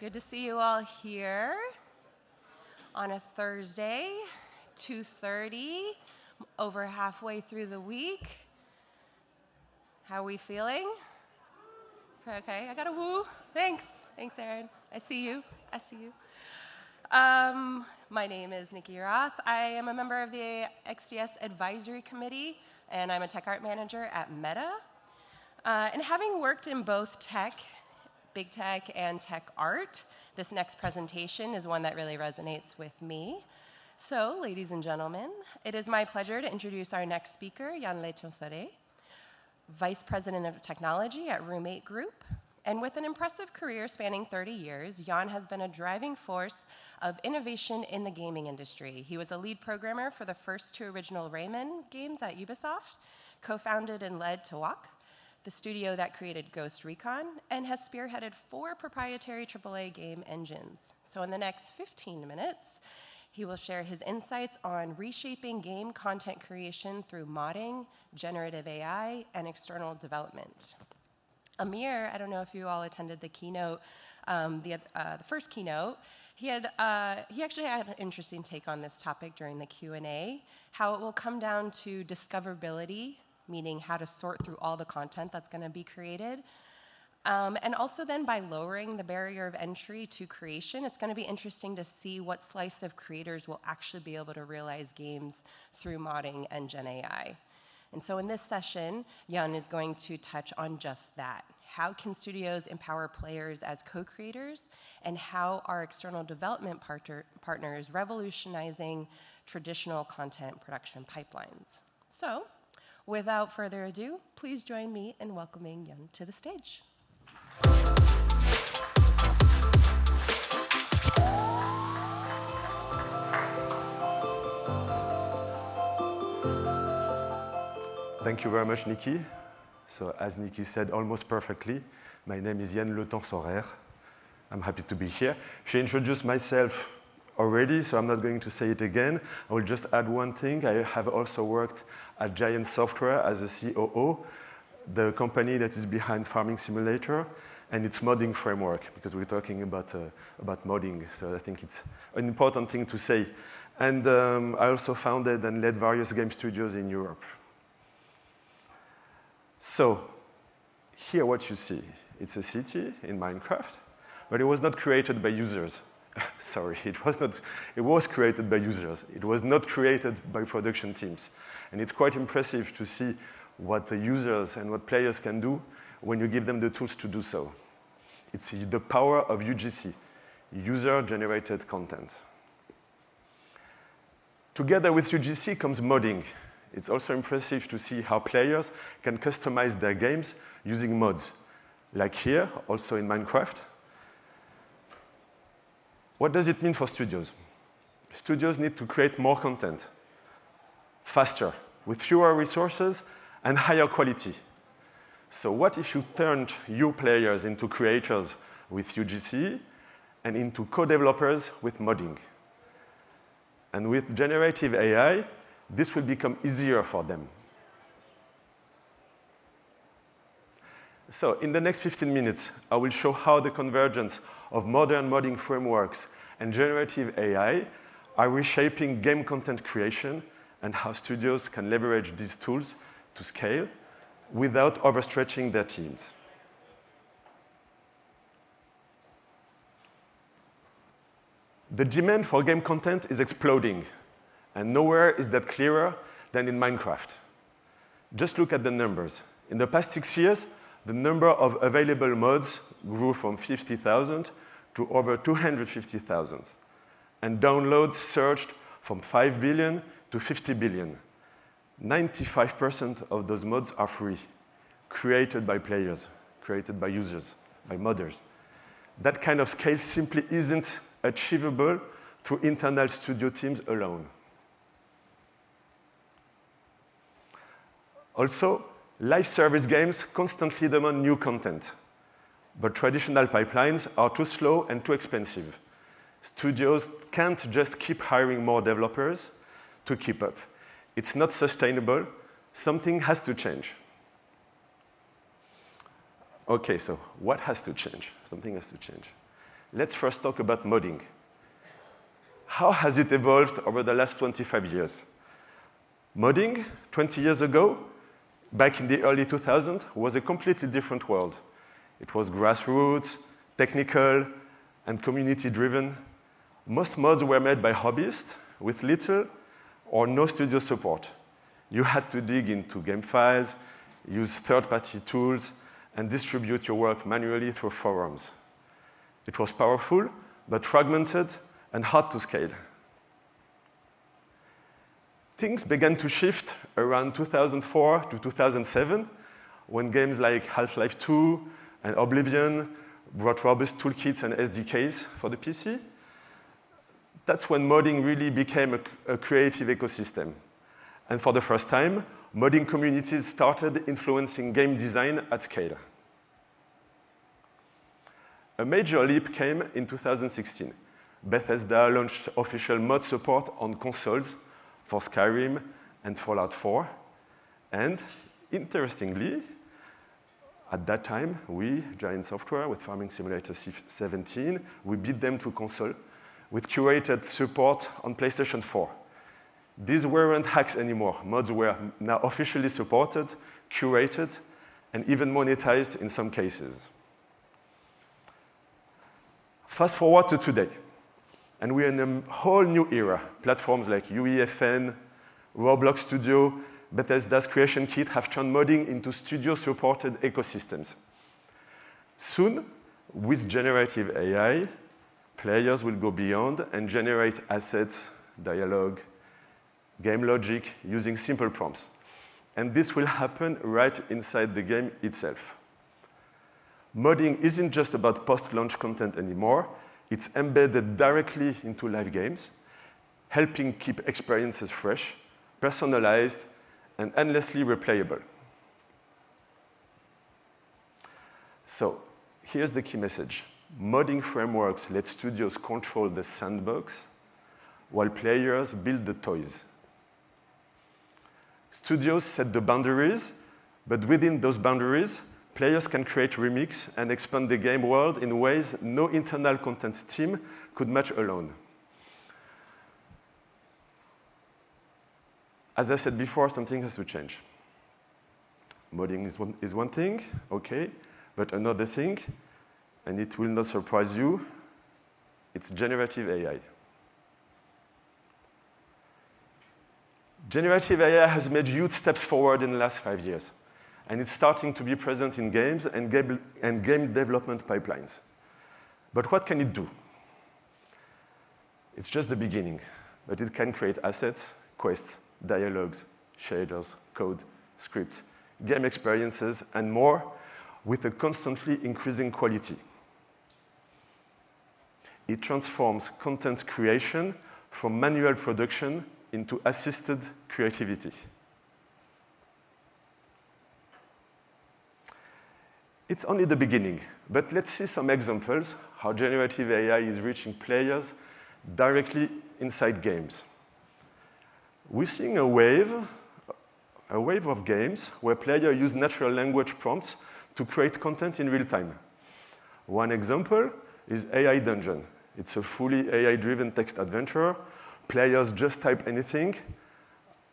Good to see you all here on a Thursday, 2:30, over halfway through the week. How are we feeling? Okay, I got a woo. Thanks. Thanks, Erin. I see you. My name is Nikki Roth. I am a member of the XDS Advisory Committee, and I'm a tech art manager at Meta. And having worked in both tech, big tech, and tech art, this next presentation is one that really resonates with me. So, ladies and gentlemen, it is my pleasure to introduce our next speaker, Yann LeTensorer, Vice President of Technology at Roommate Group. And with an impressive career spanning 30 years, Yann has been a driving force of innovation in the gaming industry. He was a lead programmer for the first two original Rayman games at Ubisoft, co-founded and led Tawak, the studio that created Ghost Recon, and has spearheaded 4 proprietary AAA game engines. So in the next 15 minutes, he will share his insights on reshaping game content creation through modding, generative AI, and external development. Amir, I don't know if you all attended the keynote, the first keynote. He actually had an interesting take on this topic during the Q&A, how it will come down to discoverability, meaning how to sort through all the content that's going to be created. And also then by lowering the barrier of entry to creation, it's going to be interesting to see what slice of creators will actually be able to realize games through modding and GenAI. And so in this session, Yann is going to touch on just that. How can studios empower players as co-creators, and how are external development partners revolutionizing traditional content production pipelines? So, without further ado, please join me in welcoming Yann to the stage. Thank you very much, Nikki. So, as Nikki said almost perfectly, my name is Yann LeTensorer. I'm happy to be here. She introduced myself already, so I'm not going to say it again. I will just add one thing. I have also worked at Giant Software as a COO, the company that is behind Farming Simulator and its modding framework, because we're talking about modding. So I think it's an important thing to say. And I also founded and led various game studios in Europe. So here what you see, it's a city in Minecraft, but it was not created by users. Sorry, it was created by users. It was not created by production teams. And it's quite impressive to see what the users and what players can do when you give them the tools to do so. It's the power of UGC, user-generated content. Together with UGC comes modding. It's also impressive to see how players can customize their games using mods, like here, also in Minecraft. What does it mean for studios? Studios need to create more content, faster, with fewer resources and higher quality. So what if you turned your players into creators with UGC and into co-developers with modding? And with generative AI, this will become easier for them. So in the next 15 minutes, I will show how the convergence of modern modding frameworks and generative AI are reshaping game content creation, and how studios can leverage these tools to scale without overstretching their teams. The demand for game content is exploding, and nowhere is that clearer than in Minecraft. Just look at the numbers. In the past 6 years, the number of available mods grew from 50,000 to over 250,000. And downloads surged from 5 billion to 50 billion. 95% of those mods are free, created by players, created by users, by modders. That kind of scale simply isn't achievable through internal studio teams alone. Also, live service games constantly demand new content, but traditional pipelines are too slow and too expensive. Studios can't just keep hiring more developers to keep up. It's not sustainable. Something has to change. Okay, so what has to change? Something has to change. let's first talk about modding. How has it evolved over the last 25 years? Modding, 20 years ago, back in the early 2000s, was a completely different world. It was grassroots, technical, and community-driven. Most mods were made by hobbyists with little or no studio support. You had to dig into game files, use third-party tools, and distribute your work manually through forums. It was powerful, but fragmented and hard to scale. Things began to shift around 2004 to 2007, when games like Half-Life 2 and Oblivion brought robust toolkits and SDKs for the PC. That's when modding really became a creative ecosystem. And for the first time, modding communities started influencing game design at scale. A major leap came in 2016. Bethesda launched official mod support on consoles for Skyrim and Fallout 4. And interestingly, at that time, we, Giant Software, with Farming Simulator 17, we beat them to console with curated support on PlayStation 4. These weren't hacks anymore. Mods were now officially supported, curated, and even monetized in some cases. Fast forward to today, and we're in a whole new era. Platforms like UEFN, Roblox Studio, Bethesda's Creation Kit have turned modding into studio-supported ecosystems. Soon, with generative AI, players will go beyond and generate assets, dialogue, game logic using simple prompts. And this will happen right inside the game itself. Modding isn't just about post-launch content anymore. It's embedded directly into live games, helping keep experiences fresh, personalized, and endlessly replayable. So here's the key message. Modding frameworks let studios control the sandbox, while players build the toys. Studios set the boundaries, but within those boundaries, players can create remix and expand the game world in ways no internal content team could match alone. As I said before, something has to change. Modding is one thing, okay, but another thing, and it will not surprise you, it's generative AI. Generative AI has made huge steps forward in the last 5 years, and it's starting to be present in games and game development pipelines. But what can it do? It's just the beginning, but it can create assets, quests, dialogues, shaders, code, scripts, game experiences, and more with a constantly increasing quality. It transforms content creation from manual production into assisted creativity. It's only the beginning, but let's see some examples how generative AI is reaching players directly inside games. We're seeing a wave of games where players use natural language prompts to create content in real time. One example is AI Dungeon. It's a fully AI-driven text adventure. Players just type anything.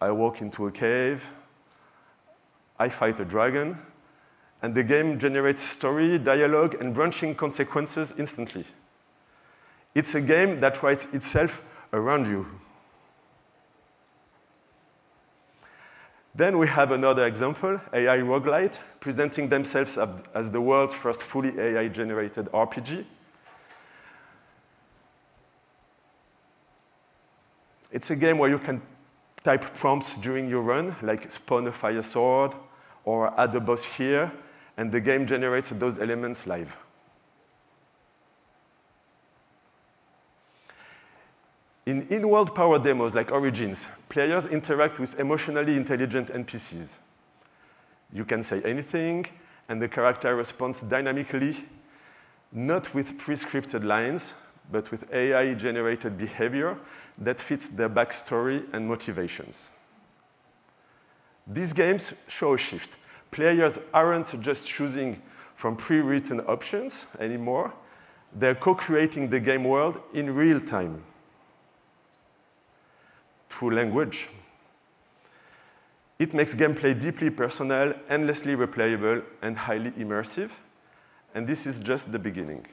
I walk into a cave. I fight a dragon. And the game generates story, dialogue, and branching consequences instantly. It's a game that writes itself around you. Then we have another example, AI Roguelite, presenting themselves as the world's first fully AI-generated RPG. It's a game where you can type prompts during your run, like spawn a fire sword, or add a boss here, and the game generates those elements live. In in-world power demos like Origins, players interact with emotionally intelligent NPCs. You can say anything, and the character responds dynamically, not with pre-scripted lines, but with AI-generated behavior that fits their backstory and motivations. These games show a shift. Players aren't just choosing from pre-written options anymore. They're co-creating the game world in real time through language. It makes gameplay deeply personal, endlessly replayable, and highly immersive. And this is just the beginning.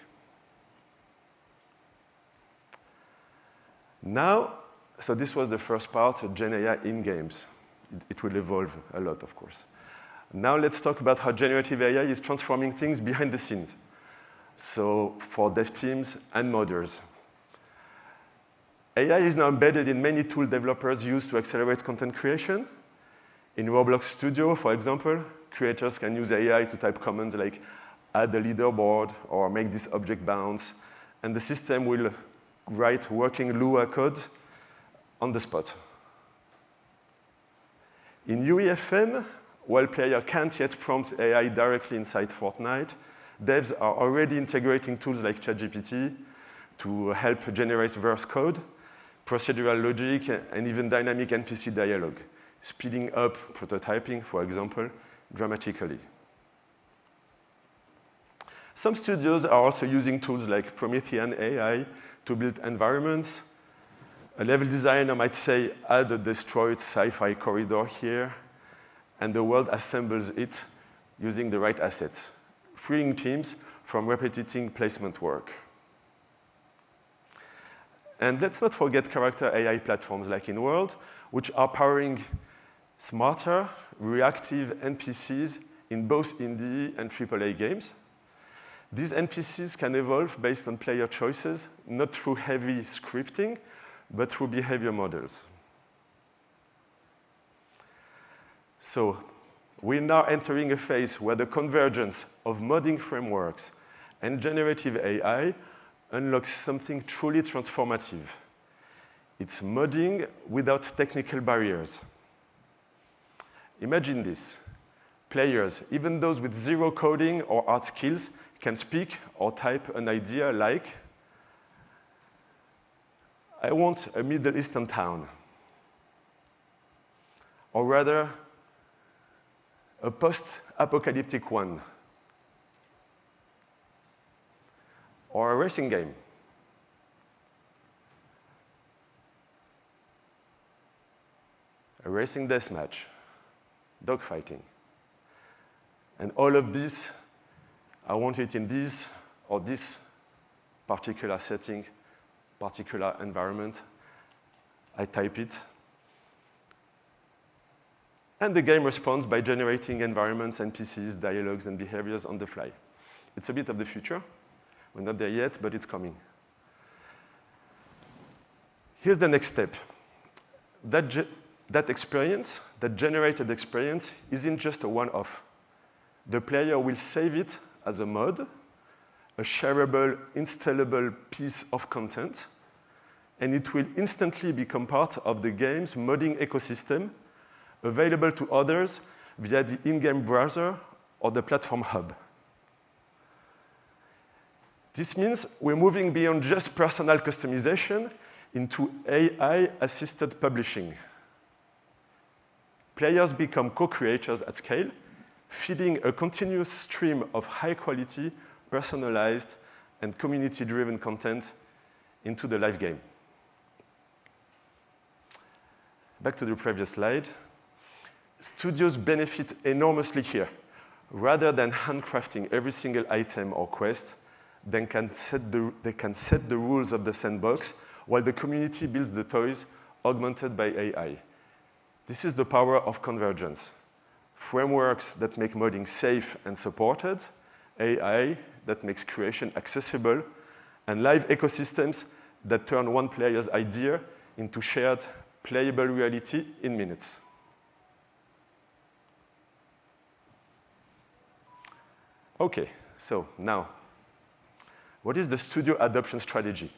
Now, so this was the first part of GenAI in games. It will evolve a lot, of course. Now let's talk about how generative AI is transforming things behind the scenes. So for dev teams and modders. AI is now embedded in many tools developers use to accelerate content creation. In Roblox Studio, for example, creators can use AI to type commands like add a leaderboard or make this object bounce, and the system will write working Lua code on the spot. In UEFN, while players can't yet prompt AI directly inside Fortnite, devs are already integrating tools like ChatGPT to help generate verse code, procedural logic, and even dynamic NPC dialogue, speeding up prototyping, for example, dramatically. Some studios are also using tools like Promethean AI to build environments. A level designer might say, add a destroyed sci-fi corridor here, and the world assembles it using the right assets, freeing teams from repetitive placement work. And let's not forget character AI platforms like in World, which are powering smarter, reactive NPCs in both indie and AAA games. These NPCs can evolve based on player choices, not through heavy scripting, but through behavior models. So we're now entering a phase where the convergence of modding frameworks and generative AI unlocks something truly transformative. It's modding without technical barriers. Imagine this. Players, even those with zero coding or art skills, can speak or type an idea like, I want a Middle Eastern town. Or rather, a post-apocalyptic one. Or a racing game. A racing deathmatch. Dogfighting. And all of this, I want it in this or this particular setting, particular environment. I type it. And the game responds by generating environments, NPCs, dialogues, and behaviors on the fly. It's a bit of the future. We're not there yet, but it's coming. Here's the next step. That experience, that generated experience, isn't just a one-off. The player will save it as a mod, a shareable, installable piece of content, and it will instantly become part of the game's modding ecosystem, available to others via the in-game browser or the platform hub. This means we're moving beyond just personal customization into AI-assisted publishing. Players become co-creators at scale, feeding a continuous stream of high-quality, personalized, and community-driven content into the live game. Back to the previous slide. Studios benefit enormously here. Rather than handcrafting every single item or quest, they can set the rules of the sandbox while the community builds the toys augmented by AI. This is the power of convergence. Frameworks that make modding safe and supported, AI that makes creation accessible, and live ecosystems that turn one player's idea into shared, playable reality in minutes. Okay, so now, what is the studio adoption strategy?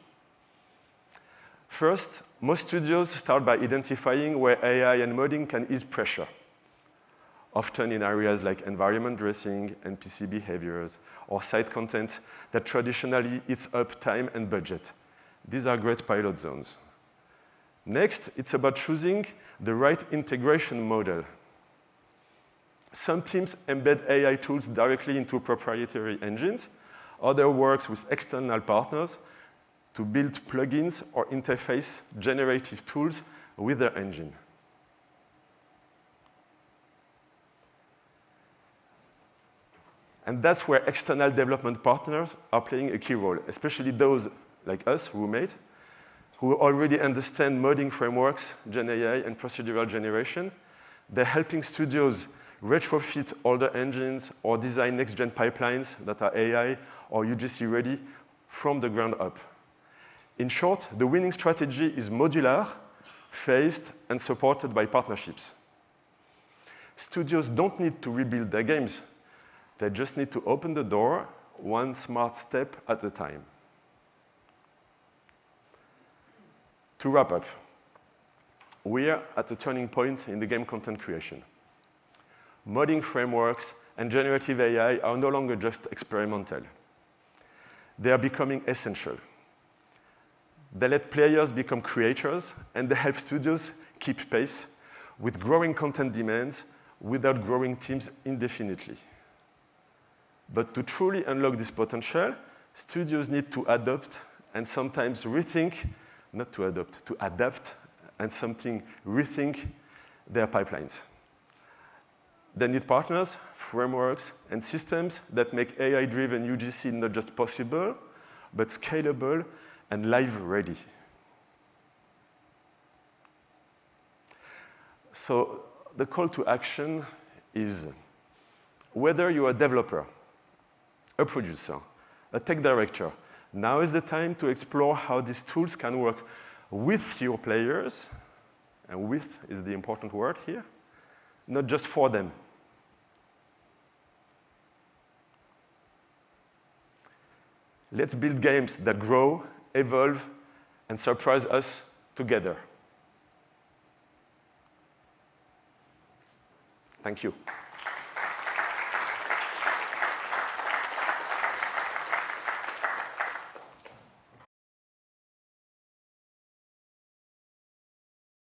First, most studios start by identifying where AI and modding can ease pressure, often in areas like environment dressing, NPC behaviors, or side content that traditionally eats up time and budget. These are great pilot zones. Next, it's about choosing the right integration model. Some teams embed AI tools directly into proprietary engines. Other works with external partners to build plugins or interface generative tools with their engine. And that's where external development partners are playing a key role, especially those like us, Roommate, who already understand modding frameworks, GenAI, and procedural generation. They're helping studios retrofit older engines or design next-gen pipelines that are AI or UGC ready from the ground up. In short, the winning strategy is modular, phased, and supported by partnerships. Studios don't need to rebuild their games. They just need to open the door one smart step at a time. To wrap up, we are at a turning point in the game content creation. Modding frameworks and generative AI are no longer just experimental. They are becoming essential. They let players become creators, and they help studios keep pace with growing content demands without growing teams indefinitely. But to truly unlock this potential, studios need to adopt and sometimes rethink, not to adopt, to adapt and something rethink their pipelines. They need partners, frameworks, and systems that make AI-driven UGC not just possible, but scalable and live-ready. So the call to action is, whether you're a developer, a producer, a tech director, now is the time to explore how these tools can work with your players, and with is the important word here, not just for them. Let's build games that grow, evolve, and surprise us together. Thank you.